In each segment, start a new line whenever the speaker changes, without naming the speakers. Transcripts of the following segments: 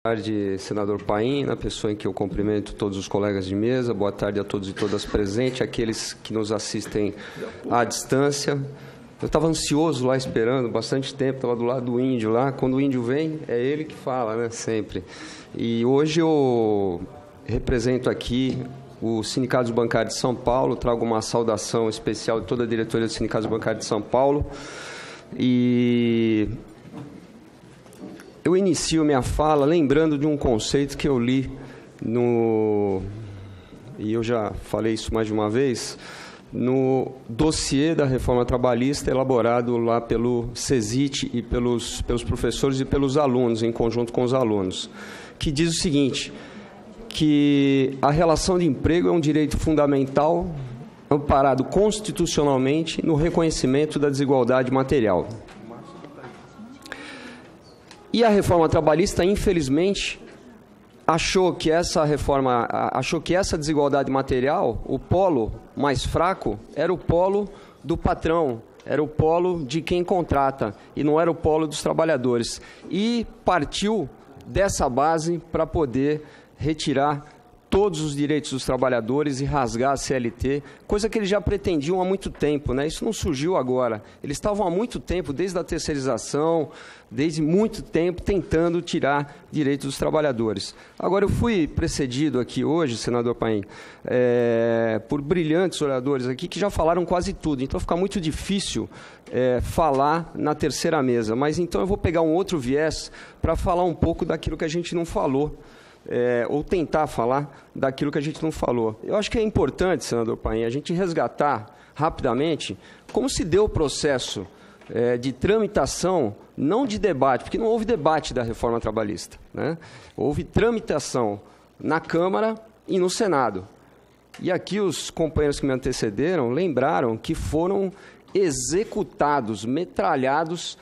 Boa tarde, senador Paim, na pessoa em que eu cumprimento todos os colegas de mesa. Boa tarde a todos e todas presentes, aqueles que nos assistem à distância. Eu estava ansioso lá, esperando bastante tempo, estava do lado do índio lá. Quando o índio vem, é ele que fala, né, sempre. E hoje eu represento aqui o Sindicato dos Bancários de São Paulo, trago uma saudação especial de toda a diretoria do Sindicato dos Bancários de São Paulo. E eu inicio minha fala lembrando de um conceito que eu li e eu já falei isso mais de uma vez, no dossiê da reforma trabalhista elaborado lá pelo CESIT e pelos professores e pelos alunos, em conjunto com os alunos, que diz o seguinte, que a relação de emprego é um direito fundamental amparado constitucionalmente no reconhecimento da desigualdade material. E a reforma trabalhista, infelizmente, achou que essa desigualdade material, o polo mais fraco, era o polo do patrão, era o polo de quem contrata, e não era o polo dos trabalhadores. E partiu dessa base para poder retirar todos os direitos dos trabalhadores e rasgar a CLT, coisa que eles já pretendiam há muito tempo, né? Isso não surgiu agora. Eles estavam há muito tempo, desde a terceirização, desde muito tempo, tentando tirar direitos dos trabalhadores. Agora, eu fui precedido aqui hoje, senador Paim, por brilhantes oradores aqui que já falaram quase tudo, então fica muito difícil falar na terceira mesa. Mas então eu vou pegar um outro viés para falar um pouco daquilo que a gente não falou. Ou tentar falar daquilo que a gente não falou. Eu acho que é importante, senador Paim, a gente resgatar rapidamente como se deu o processo de tramitação, não de debate, porque não houve debate da reforma trabalhista, né? Houve tramitação na Câmara e no Senado. E aqui os companheiros que me antecederam lembraram que foram executados, metralhados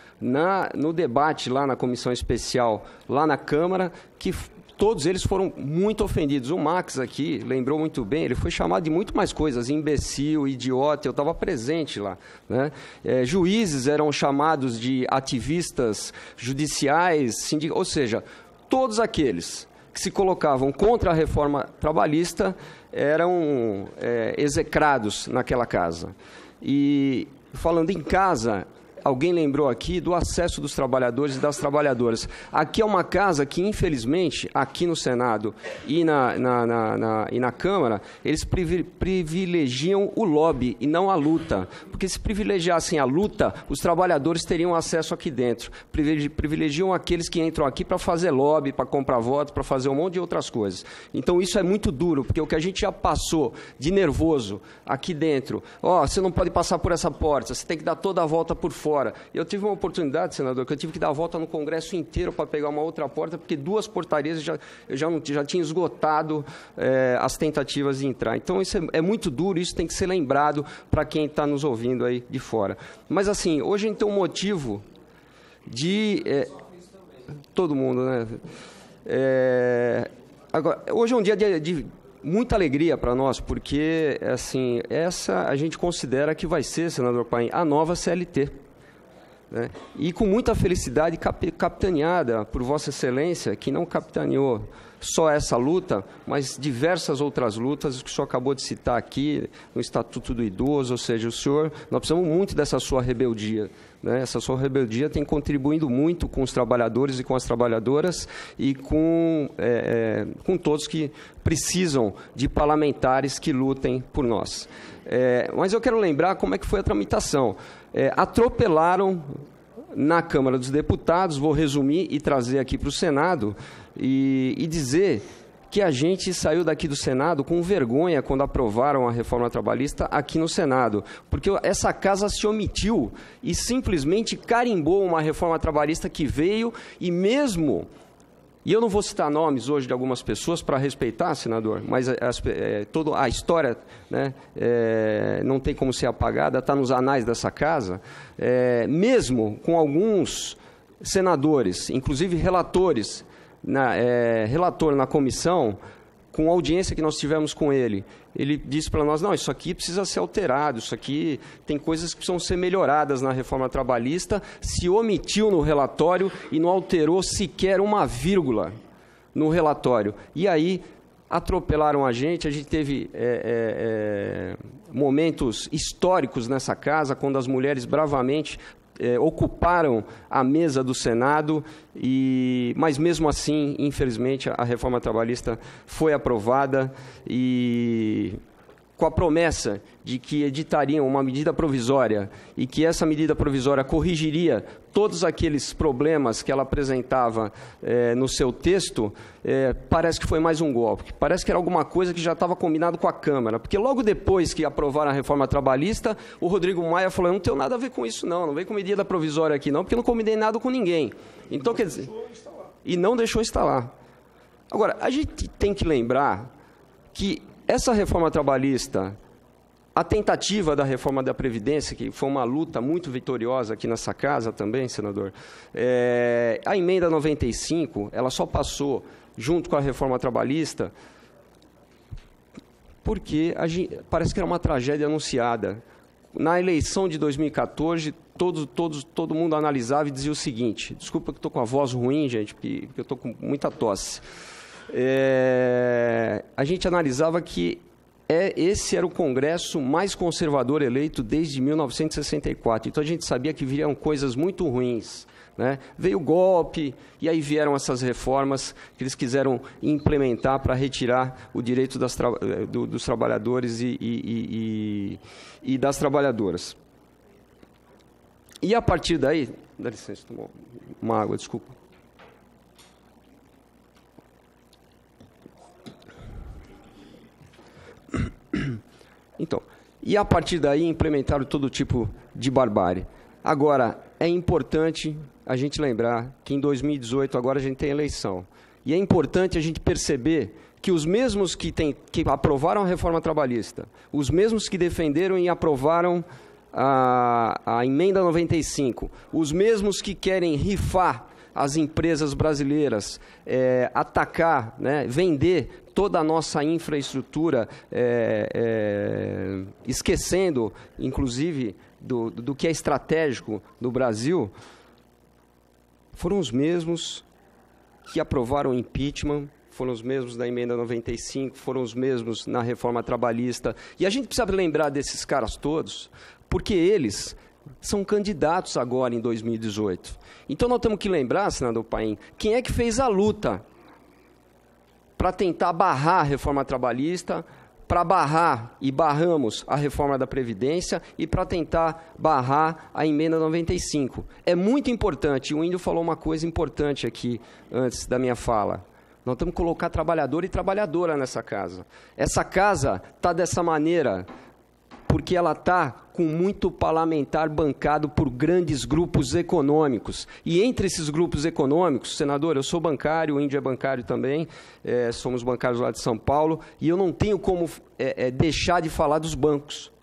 no debate lá na comissão especial, lá na Câmara, que todos eles foram muito ofendidos. O Max aqui lembrou muito bem, ele foi chamado de muito mais coisas, imbecil, idiota, eu estava presente lá, né? Juízes eram chamados de ativistas judiciais, ou seja, todos aqueles que se colocavam contra a reforma trabalhista eram execrados naquela casa. E falando em casa, alguém lembrou aqui do acesso dos trabalhadores e das trabalhadoras. Aqui é uma casa que, infelizmente, aqui no Senado e na Câmara, eles privilegiam o lobby e não a luta. Porque se privilegiassem a luta, os trabalhadores teriam acesso aqui dentro. Privilegiam aqueles que entram aqui para fazer lobby, para comprar voto, para fazer um monte de outras coisas. Então, isso é muito duro, porque o que a gente já passou de nervoso aqui dentro, você não pode passar por essa porta, você tem que dar toda a volta por fora. Eu tive uma oportunidade, senador, que eu tive que dar a volta no Congresso inteiro para pegar uma outra porta, porque duas portarias eu já tinha esgotado as tentativas de entrar. Então, isso é muito duro, isso tem que ser lembrado para quem está nos ouvindo aí de fora. Mas, assim, hoje a gente tem um motivo de... todo mundo, né? Agora, hoje é um dia de muita alegria para nós, porque, assim, essa a gente considera que vai ser, senador Paim, a nova CLT. Né? E com muita felicidade, capitaneada por Vossa Excelência, que não capitaneou só essa luta, mas diversas outras lutas que o senhor acabou de citar aqui, no Estatuto do Idoso, ou seja, nós precisamos muito dessa sua rebeldia. Né? Essa sua rebeldia tem contribuído muito com os trabalhadores e com as trabalhadoras e com todos que precisam de parlamentares que lutem por nós. Mas eu quero lembrar como é que foi a tramitação. Atropelaram na Câmara dos Deputados, vou resumir e trazer aqui para o Senado, e dizer que a gente saiu daqui do Senado com vergonha quando aprovaram a reforma trabalhista aqui no Senado, porque essa casa se omitiu e simplesmente carimbou uma reforma trabalhista que veio e mesmo... E eu não vou citar nomes hoje de algumas pessoas para respeitar, senador, mas toda a história, né, não tem como ser apagada, está nos anais dessa casa, mesmo com alguns senadores, inclusive relatores, relator na comissão, com a audiência que nós tivemos com ele, ele disse para nós, não, isso aqui precisa ser alterado, isso aqui tem coisas que precisam ser melhoradas na reforma trabalhista, se omitiu no relatório e não alterou sequer uma vírgula no relatório. E aí atropelaram a gente teve momentos históricos nessa casa, quando as mulheres bravamente ocuparam a mesa do Senado, mas mesmo assim, infelizmente, a reforma trabalhista foi aprovada e com a promessa de que editariam uma medida provisória e que essa medida provisória corrigiria todos aqueles problemas que ela apresentava no seu texto, parece que foi mais um golpe. Parece que era alguma coisa que já estava combinado com a Câmara, porque logo depois que aprovaram a reforma trabalhista, o Rodrigo Maia falou, eu não tenho nada a ver com isso não vem com medida provisória aqui não, porque eu não combinei nada com ninguém. Então, quer dizer, e não deixou instalar. Agora, a gente tem que lembrar que essa reforma trabalhista, a tentativa da reforma da Previdência, que foi uma luta muito vitoriosa aqui nessa casa também, senador, a emenda 95, ela só passou junto com a reforma trabalhista porque parece que era uma tragédia anunciada. Na eleição de 2014, todo mundo analisava e dizia o seguinte, desculpa que estou com a voz ruim, gente, porque eu estou com muita tosse. A gente analisava que esse era o Congresso mais conservador eleito desde 1964. Então, a gente sabia que viriam coisas muito ruins, né? Veio o golpe, e aí vieram essas reformas que eles quiseram implementar para retirar o direito dos trabalhadores e das trabalhadoras. E, a partir daí... Dá licença, tomar uma água, desculpa. Então, e a partir daí implementaram todo tipo de barbárie. Agora, é importante a gente lembrar que em 2018 agora a gente tem eleição. E é importante a gente perceber que os mesmos que aprovaram a reforma trabalhista, os mesmos que defenderam e aprovaram a emenda 95, os mesmos que querem rifar as empresas brasileiras, atacar, né, vender toda a nossa infraestrutura, esquecendo, inclusive, do que é estratégico no Brasil, foram os mesmos que aprovaram o impeachment, foram os mesmos da emenda 95, foram os mesmos na reforma trabalhista. E a gente precisa lembrar desses caras todos, porque eles são candidatos agora em 2018. Então, nós temos que lembrar, senador Paim, quem é que fez a luta para tentar barrar a reforma trabalhista, para barrar e barramos a reforma da Previdência e para tentar barrar a emenda 95. É muito importante, o Índio falou uma coisa importante aqui antes da minha fala. Nós temos que colocar trabalhador e trabalhadora nessa casa. Essa casa está dessa maneira porque ela está com muito parlamentar bancado por grandes grupos econômicos. E entre esses grupos econômicos, senador, eu sou bancário, o Índio é bancário também, somos bancários lá de São Paulo, e eu não tenho como deixar de falar dos bancos.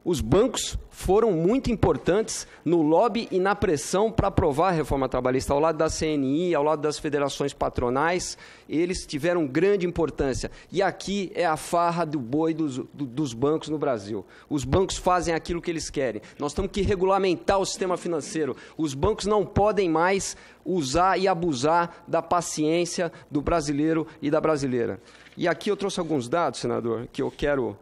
Os bancos foram muito importantes no lobby e na pressão para aprovar a reforma trabalhista. Ao lado da CNI, ao lado das federações patronais, eles tiveram grande importância. E aqui é a farra do boi dos bancos no Brasil. Os bancos fazem aquilo que eles querem. Nós temos que regulamentar o sistema financeiro. Os bancos não podem mais usar e abusar da paciência do brasileiro e da brasileira. E aqui eu trouxe alguns dados, senador, que eu quero...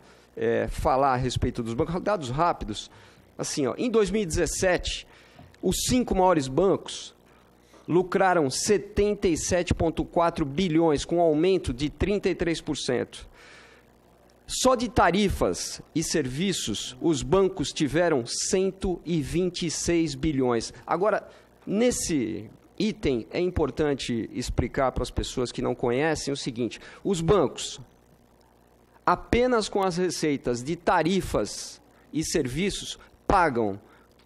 falar a respeito dos bancos, dados rápidos. Assim, ó, em 2017, os 5 maiores bancos lucraram 77,4 bilhões, com um aumento de 33%. Só de tarifas e serviços, os bancos tiveram 126 bilhões. Agora, nesse item, é importante explicar para as pessoas que não conhecem o seguinte: os bancos, apenas com as receitas de tarifas e serviços, pagam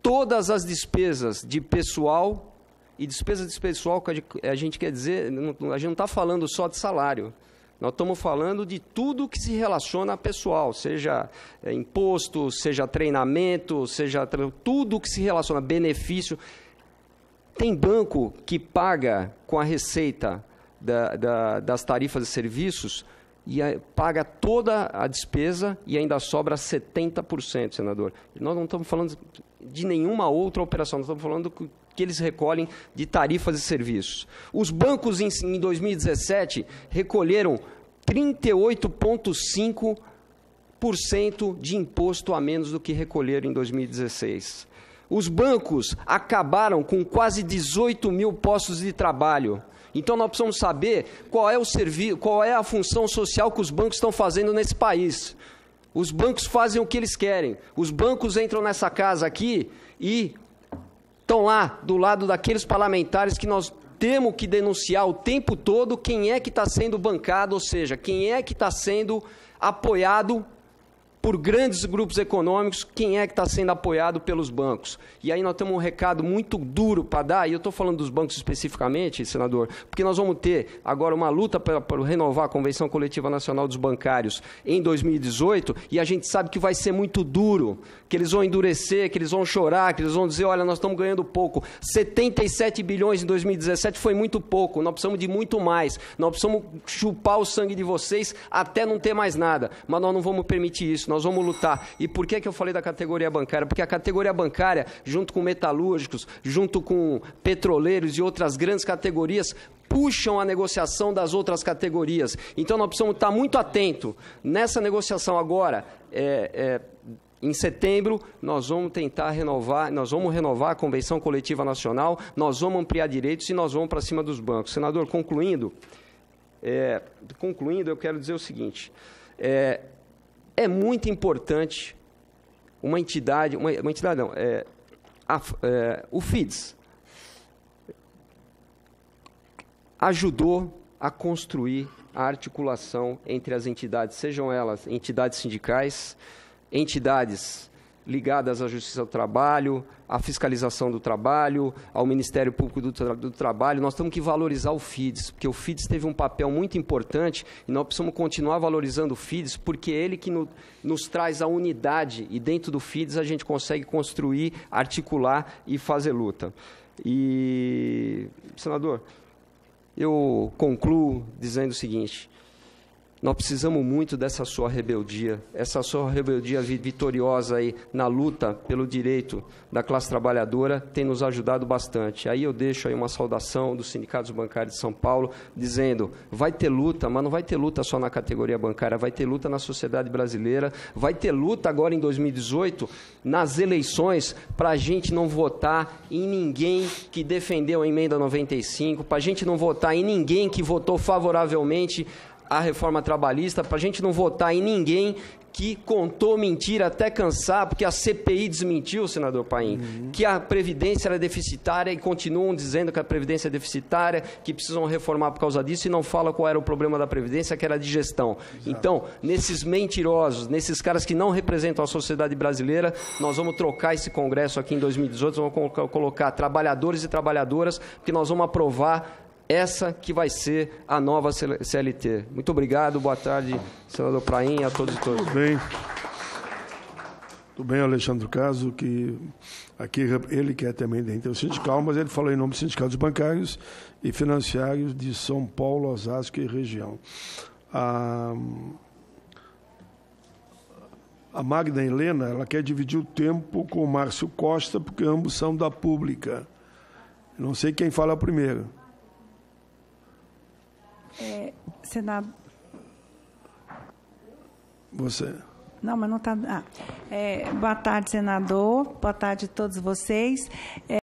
todas as despesas de pessoal, e despesas de pessoal, que a gente quer dizer, a gente não está falando só de salário, nós estamos falando de tudo que se relaciona a pessoal, seja imposto, seja treinamento, seja tudo que se relaciona a benefício. Tem banco que paga com a receita das tarifas e serviços, e paga toda a despesa e ainda sobra 70%, senador. Nós não estamos falando de nenhuma outra operação, nós estamos falando que eles recolhem de tarifas e serviços. Os bancos, em 2017, recolheram 38,5% de imposto a menos do que recolheram em 2016. Os bancos acabaram com quase 18 mil postos de trabalho. Então, nós precisamos saber qual é o serviço, qual é a função social que os bancos estão fazendo nesse país. Os bancos fazem o que eles querem. Os bancos entram nessa casa aqui e estão lá do lado daqueles parlamentares que nós temos que denunciar o tempo todo quem é que está sendo bancado, ou seja, quem é que está sendo apoiado por grandes grupos econômicos, quem é que está sendo apoiado pelos bancos. E aí nós temos um recado muito duro para dar, e eu estou falando dos bancos especificamente, senador, porque nós vamos ter agora uma luta para renovar a Convenção Coletiva Nacional dos Bancários em 2018, e a gente sabe que vai ser muito duro, que eles vão endurecer, que eles vão chorar, que eles vão dizer, olha, nós estamos ganhando pouco. 77 bilhões em 2017 foi muito pouco, nós precisamos de muito mais. Nós precisamos chupar o sangue de vocês até não ter mais nada, mas nós não vamos permitir isso. Nós vamos lutar. E por que eu falei da categoria bancária? Porque a categoria bancária, junto com metalúrgicos, junto com petroleiros e outras grandes categorias, puxam a negociação das outras categorias. Então, nós precisamos estar muito atentos. Nessa negociação agora, em setembro, nós vamos tentar renovar, nós vamos renovar a Convenção Coletiva Nacional, nós vamos ampliar direitos e nós vamos para cima dos bancos. Senador, concluindo, eu quero dizer o seguinte, é muito importante uma entidade, o FIDS ajudou a construir a articulação entre as entidades, sejam elas entidades sindicais, entidades ligadas à Justiça do Trabalho, à fiscalização do trabalho, ao Ministério Público do Trabalho. Nós temos que valorizar o FIDS, porque o FIDS teve um papel muito importante e nós precisamos continuar valorizando o FIDS, porque é ele que nos traz a unidade e dentro do FIDS a gente consegue construir, articular e fazer luta. E, senador, eu concluo dizendo o seguinte, nós precisamos muito dessa sua rebeldia, essa sua rebeldia vitoriosa aí na luta pelo direito da classe trabalhadora tem nos ajudado bastante. Aí eu deixo aí uma saudação dos sindicatos bancários de São Paulo, dizendo, vai ter luta, mas não vai ter luta só na categoria bancária, vai ter luta na sociedade brasileira, vai ter luta agora em 2018, nas eleições, para a gente não votar em ninguém que defendeu a emenda 95, para a gente não votar em ninguém que votou favoravelmente a reforma trabalhista, para a gente não votar em ninguém que contou mentira até cansar, porque a CPI desmentiu, senador Paim, que a Previdência era deficitária e continuam dizendo que a Previdência é deficitária, que precisam reformar por causa disso e não fala qual era o problema da Previdência, que era de gestão. Exato. Então, nesses mentirosos, nesses caras que não representam a sociedade brasileira, nós vamos trocar esse Congresso aqui em 2018, vamos colocar trabalhadores e trabalhadoras, porque nós vamos aprovar essa que vai ser a nova CLT. Muito obrigado, boa tarde, senador Paim, a todos e todas.
Tudo bem, Alexandre Caso, que aqui ele que é também dentro do sindical, mas ele falou em nome dos sindicatos bancários e financiários de São Paulo, Osasco e região. A Magda Helena, ela quer dividir o tempo com o Márcio Costa, porque ambos são da Pública. Não sei quem fala primeiro.
Senado.
Você.
Não, mas não está. Boa tarde, senador. Boa tarde a todos vocês.